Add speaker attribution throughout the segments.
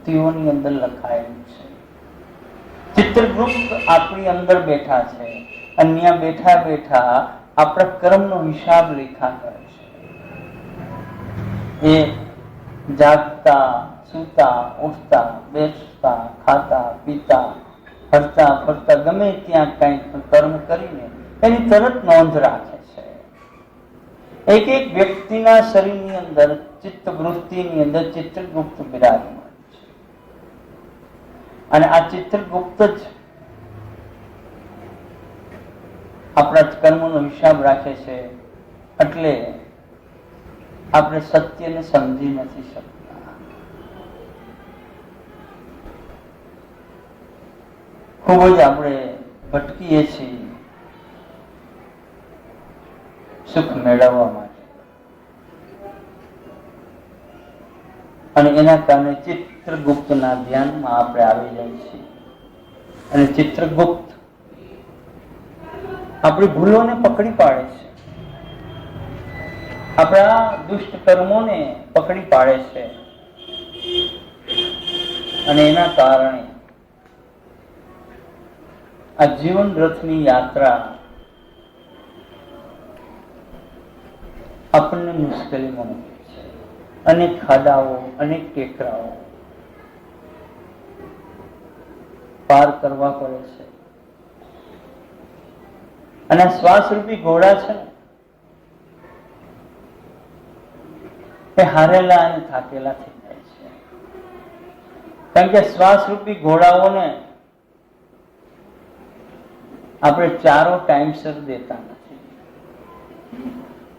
Speaker 1: કૃતિઓની અંદર લખાયેલું છે. ચિત્રગુપ્ત આપણી અંદર બેઠા છે, અન્ય બેઠા બેઠા આપણા કર્મનો હિસાબ લેખા કરે છે. એ જાગતા, સૂતા, ઉઠતા, બેસતા, ખાતા, પીતા, ફરતા ફરતા ગમે ત્યાં કંઈક કર્મ કરીને એની તરત નોંધ રાખે છે. એક એક વ્યક્તિના શરીરની અંદર, ચિત્તવૃત્તિની અંદર ચિત્રગુપ્ત બિરાજમાન છે. અને આ ચિત્રગુપ્ત જ આપણા કર્મોનો હિસાબ રાખે છે. એટલે આપણે સત્યને સમજી નથી શકતા. ખૂબ જ આપણે ભટકીએ છીએ સુખ મેળવવા માટે, અને એના કારણે ચિત્રગુપ્તના ધ્યાનમાં આપણે આવી જાય છીએ. અને ચિત્રગુપ્ત આપણી ભૂલોને પકડી પાડે છે, આપણા દુષ્ટ કર્મોને પકડી પાડે છે. અને એના કારણે આ જીવન રથની યાત્રા આપણને મુશ્કેલીમાં મૂકે છે. અનેક ખાડાઓ, અનેક ટેકરાઓ પાર કરવા પડે છે. અને શ્વાસરૂપી ઘોડા છે ને, એ હારેલા અને થાકેલા થઈ જાય છે. કારણ કે શ્વાસરૂપી ઘોડાઓને આપણે ચારો ટાઈમસર દેતા નથી.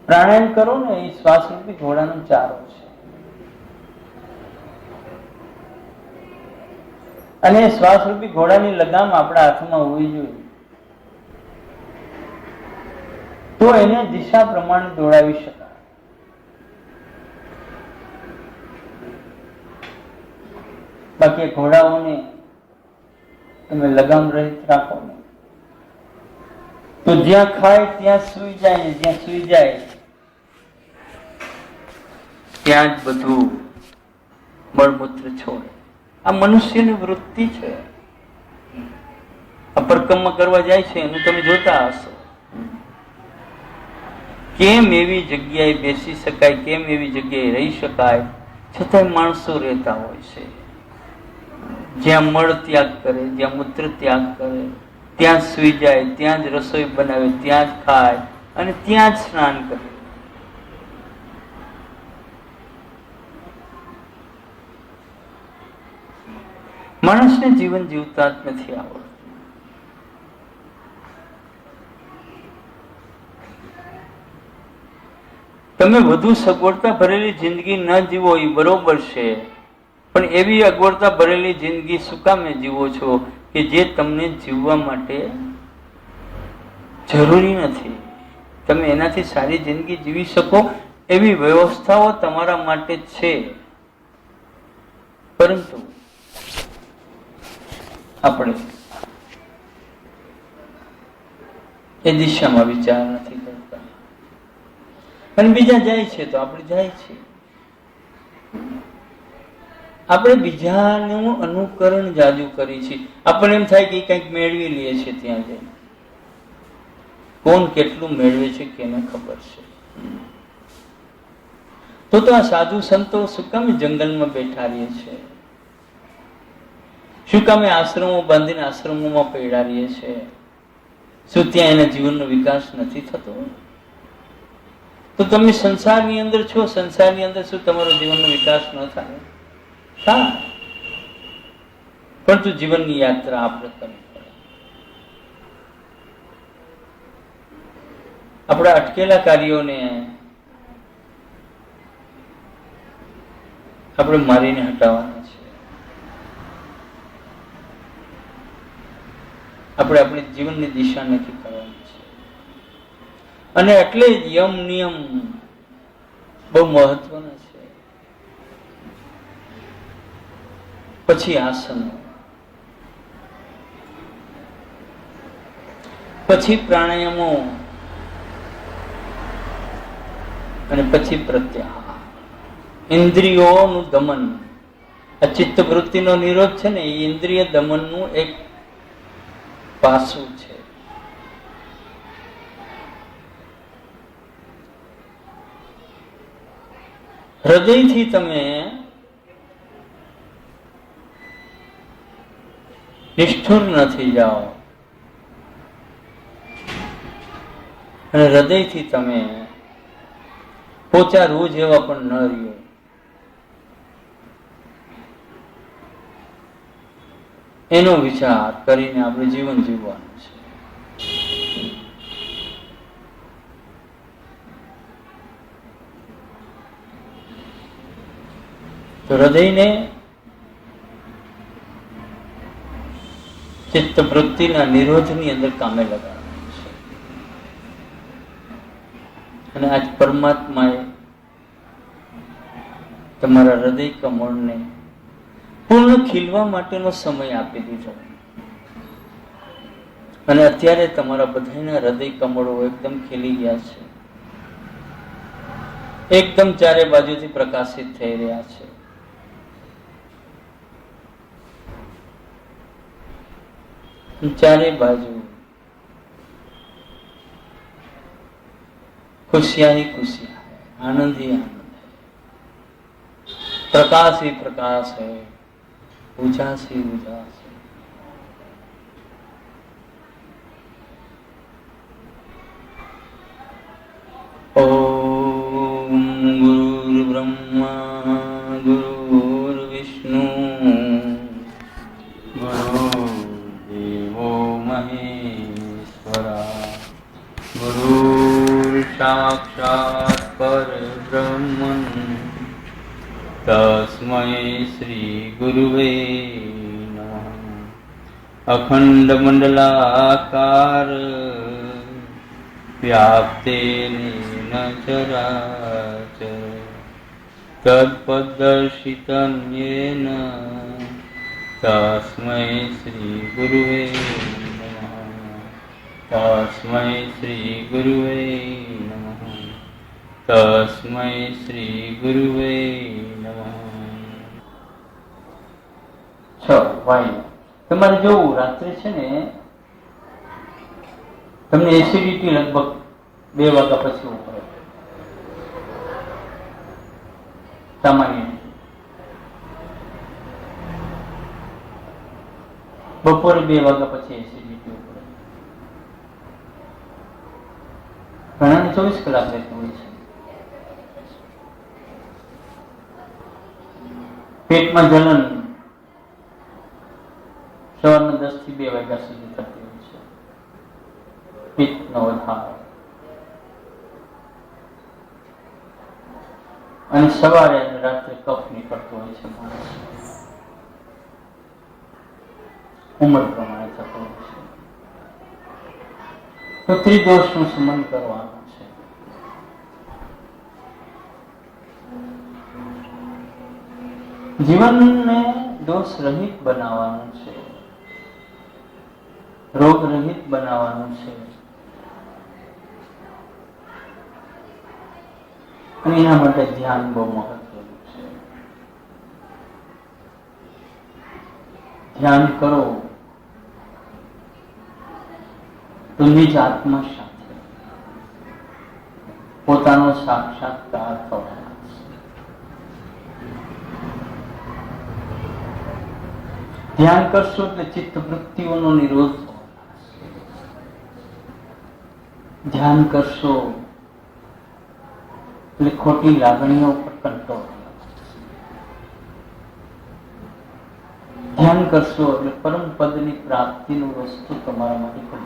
Speaker 1: પ્રાણાયામ કરો ને, એ શ્વાસરૂપી ઘોડાનો ચારો છે. અને શ્વાસરૂપી ઘોડાની લગામ આપણા હાથમાં હોવી જોઈએ, તો એને દિશા પ્રમાણે દોડાવી શકાય. બાકી ઘોડાઓને તમે લગામ રહિત રાખો ને, તો જ્યાં ખાય ત્યાં સુઈ જાય, ને જ્યાં સુઈ જાય ત્યાં જ બધું મળમૂત્ર છોડે. આ મનુષ્યની વૃત્તિ છે. અપરકર્મ કરવા જાય છે એનું તમે જોતા હશો. કેમ એવી જગ્યાએ બેસી શકાય, કેમ એવી જગ્યાએ રહી શકાય, છતાંય માણસો રહેતા હોય છે. જ્યાં મળ ત્યાગ કરે, જ્યાં મૂત્ર ત્યાગ કરે, ત્યાં સુઈ જાય, ત્યાં જ રસોઈ બનાવે, ત્યાં જ ખાય અને ત્યાં જ સ્નાન કરે. માણસને જીવન જીવતા જ નથી આવડતું. તમે વધુ સગવડતા ભરેલી જિંદગી ન જીવો એ બરોબર છે, પણ એવી અગવડતા ભરેલી જિંદગી શું કામે જીવો છો કે જે તમને જીવવા માટે જરૂરી નથી. તમે એનાથી સારી જિંદગી જીવી શકો એવી વ્યવસ્થાઓ તમારા માટે છે, પરંતુ આપણે એ દિશામાં વિચાર નથી કરતા. અને બીજા જાય છે તો આપણે જાય છે. આપણે બીજાનું અનુકરણ જાજુ કરી છે. આપણને એમ થાય કે કંઈક મેળવી લઈએ છીએ ત્યાં જઈને. કોણ કેટલું મેળવે છે કેને ખબર છે. તો આ સાધુ સંતો શું કામે જંગલમાં બેઠા રહીએ છે? શું કામે આશ્રમો બાંધીને આશ્રમોમાં પૈડા રહીએ છે? શું ત્યાં એના જીવનનો વિકાસ નથી થતો? તો તમે સંસારની અંદર છો, સંસારની અંદર શું તમારો જીવનનો વિકાસ ન થાય? થાય, પરંતુ જીવનની યાત્રા આપણે કરવી પડે. આપણા અટકેલા કાર્યોને આપણે મારીને હટાવવાના છે. આપણે આપણી જીવનની દિશા નક્કી કરવાની છે. અને એટલે જ યમ નિયમ બહુ મહત્વના છે. પછી આસનો, પછી પ્રાણાયામો અને પછી પ્રત્યાહાર. ઇન્દ્રિયોનું દમન, આ ચિત્ત વૃત્તિનો નિરોધ છે ને એ ઇન્દ્રિય દમનનું એક પાસું છે. હૃદયથી તમે નિષ્ઠુર નથી જાઓ અને હૃદયથી તમે પોચા રૂ જેવા પણ ન રહ્યો. એનો વિચાર કરીને આપણે જીવન જીવવાનું છે. તો હૃદયને ચિત્ત વૃત્તિના નિરોધની અંદર કામે લગાડવાનું છે. અને આજ પરમાત્માએ તમારા હૃદય કમળને પૂર્ણ ખીલવા માટેનો સમય આપી દીધો. અને અત્યારે તમારા બધાના હૃદય કમળો એકદમ ખીલી ગયા છે, એકદમ ચારે બાજુથી પ્રકાશિત થઈ રહ્યા છે. ચારે બાજુ खुशियां ही खुशियां है, आनंद ही आनंद है, प्रकाश ही प्रकाश है, उजास ही उजास है. ओम गुरु ब्रह्मा गुरु विष्णु गुरुदेवो महेश्वरा गुरु साक्षात् परब्रह्मन् तस्मै श्री गुरुवे नमः. अखंड मंडलाकार व्याप्तेन चराचर तत्पदर्शितं येन तस्मै श्री गुरुवे नमः. तस्मै श्री गुरुवे नमः. तस्मै श्री गुरुवे नमः. ભાઈ તમારે જોવું રાત્રે છે ને તમને એસિડિટી લગભગ 2 વાગ્યા પછી ઉપરે સામાન્ય. બપોરે 2 વાગ્યા પછી એસિડિટી ઉપરે. ઘણાને 24 કલાક રહેતું હોય છે. પેટમાં જલન સવારના 10 થી 2 વાગ્યા સુધી થતી હોય છે. પિત્તનો વધારો અને સવારે અને રાત્રે કફ નીકળતો હોય છે. ઉંમર પ્રમાણે થતો હોય છે. તો ત્રિદોષનું સમન કરવાનું છે. જીવનને દોષ રહિત બનાવવાનું છે, રોગ રહિત બનાવવાનું છે. અને એના માટે ધ્યાન બહુ મહત્વનું છે. ધ્યાન કરો તો નિજ આત્મા સાથે પોતાનો સાક્ષાત્કાર થવાનો છે. ધ્યાન કરશો એટલે ચિત્ત વૃત્તિઓનો નિરોધ. ધ્યાન કરશો એટલે ખોટી લાગણીઓ પર કંટ્રોલ. ધ્યાન કરશો એટલે પરમ પદની પ્રાપ્તિનો રસ્તો તમારા માટે ખુલી